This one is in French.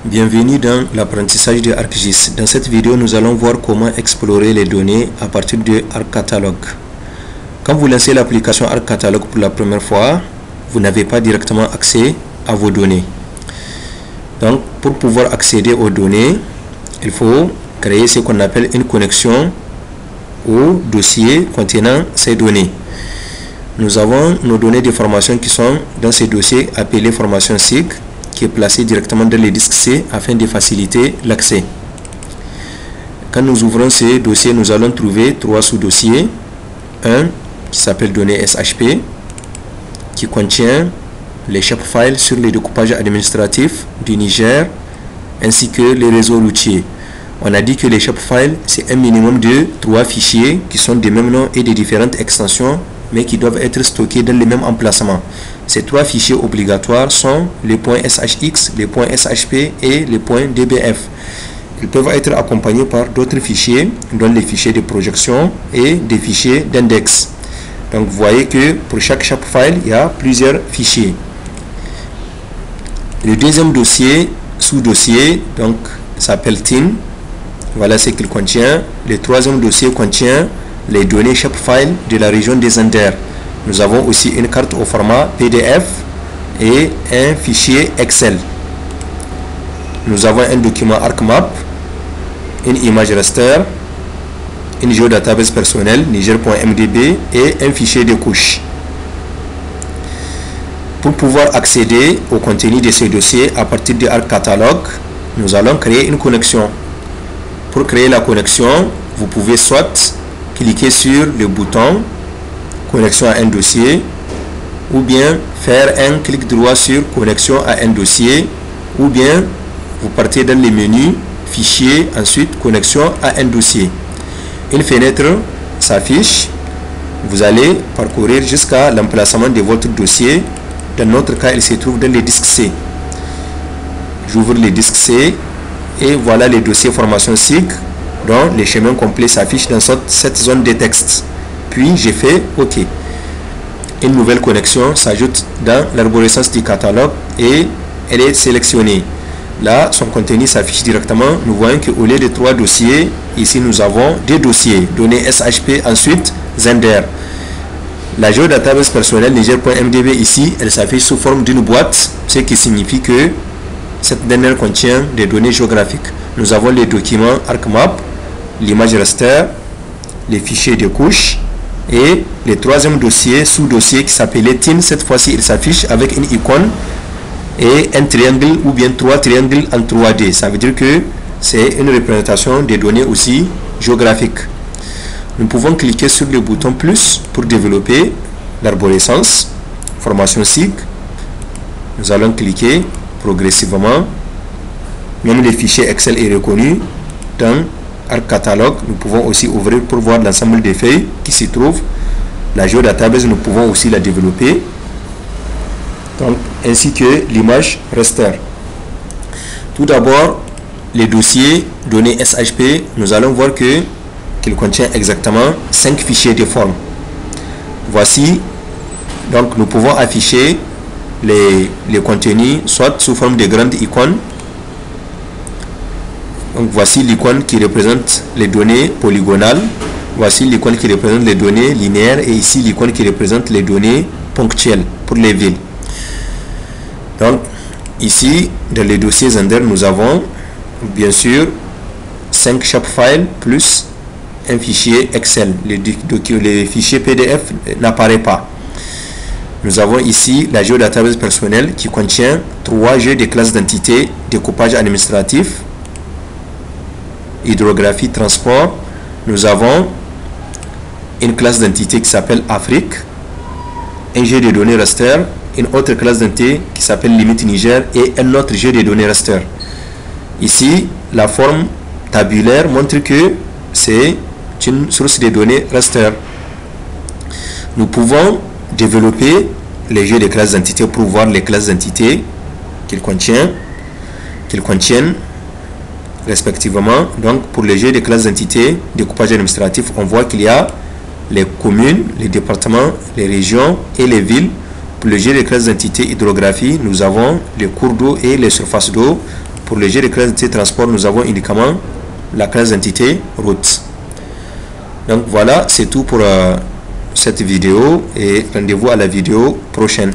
Bienvenue dans l'apprentissage de ArcGIS. Dans cette vidéo, nous allons voir comment explorer les données à partir de ArcCatalog. Quand vous lancez l'application ArcCatalog pour la première fois, vous n'avez pas directement accès à vos données. Donc, pour pouvoir accéder aux données, il faut créer ce qu'on appelle une connexion au dossier contenant ces données. Nous avons nos données de formation qui sont dans ces dossiers appelés formation SIG, qui est placé directement dans les disques C afin de faciliter l'accès. Quand nous ouvrons ces dossiers, nous allons trouver trois sous-dossiers. Un qui s'appelle données SHP, qui contient les shapefiles sur les découpages administratifs du Niger ainsi que les réseaux routiers. On a dit que les shapefiles, c'est un minimum de 3 fichiers qui sont des mêmes noms et de différentes extensions, mais qui doivent être stockés dans le même emplacement. Ces trois fichiers obligatoires sont les points SHX, les points SHP et les points DBF. Ils peuvent être accompagnés par d'autres fichiers, dont les fichiers de projection et des fichiers d'index. Donc vous voyez que pour chaque shapefile, il y a plusieurs fichiers. Le deuxième dossier, sous-dossier, donc s'appelle TIN. Voilà ce qu'il contient. Le troisième dossier contient les données shapefile de la région des Anders. Nous avons aussi une carte au format PDF et un fichier Excel. Nous avons un document ArcMap, une image raster, une géodatabase personnelle niger.mdb et un fichier de couche. Pour pouvoir accéder au contenu de ces dossiers à partir de ArcCatalog, nous allons créer une connexion. Pour créer la connexion, vous pouvez soit cliquer sur le bouton connexion à un dossier, ou bien faire un clic droit sur connexion à un dossier, ou bien vous partez dans les menus fichier, ensuite connexion à un dossier. Une fenêtre s'affiche, vous allez parcourir jusqu'à l'emplacement de votre dossier. Dans notre cas, il se trouve dans le disque C. J'ouvre le disque C et voilà les dossiers formation SIG dont les chemins complets s'affichent dans cette zone de texte. Puis j'ai fait OK. Une nouvelle connexion s'ajoute dans l'arborescence du catalogue et elle est sélectionnée. Là, son contenu s'affiche directement. Nous voyons qu'au lieu de 3 dossiers, ici nous avons 2 dossiers, données SHP, ensuite Zender. La géodatabase personnelle niger.mdb ici, elle s'affiche sous forme d'une boîte, ce qui signifie que cette dernière contient des données géographiques. Nous avons les documents ArcMap, l'image raster, les fichiers de couche et le troisième dossier, sous-dossier qui s'appelait TIN. Cette fois-ci, il s'affiche avec une icône et un triangle ou bien 3 triangles en 3D. Ça veut dire que c'est une représentation des données aussi géographiques. Nous pouvons cliquer sur le bouton plus pour développer l'arborescence, formation SIG. Nous allons cliquer progressivement. Même le fichier Excel est reconnu dans ArcCatalog. Nous pouvons aussi ouvrir pour voir l'ensemble des feuilles qui s'y trouvent. La géodatabase, nous pouvons aussi la développer. Donc, ainsi que l'image raster. Tout d'abord, les dossiers données SHP, nous allons voir qu'il contient exactement 5 fichiers de forme. Voici, donc nous pouvons afficher les contenus soit sous forme de grandes icônes. Donc voici l'icône qui représente les données polygonales, voici l'icône qui représente les données linéaires et ici l'icône qui représente les données ponctuelles pour les villes. Donc ici dans les dossiers Zender, nous avons bien sûr 5 shapefiles plus un fichier Excel. Le fichier PDF n'apparaît pas. Nous avons ici la géodatabase personnelle qui contient 3 jeux de classes d'entités, découpage administratif, hydrographie, transport. Nous avons une classe d'entité qui s'appelle Afrique, un jeu de données raster, une autre classe d'entité qui s'appelle limite Niger et un autre jeu de données raster. Ici, la forme tabulaire montre que c'est une source de données raster. Nous pouvons développer les jeux de classes d'entités pour voir les classes d'entités qu'ils contiennent respectivement. Donc pour les jeux de classes d'entités, découpage administratif, on voit qu'il y a les communes, les départements, les régions et les villes. Pour le jeu de classes d'entités hydrographie, nous avons les cours d'eau et les surfaces d'eau. pour le G de classe d'entité transport, nous avons uniquement la classe d'entité route. Donc voilà, c'est tout pour cette vidéo et rendez-vous à la vidéo prochaine.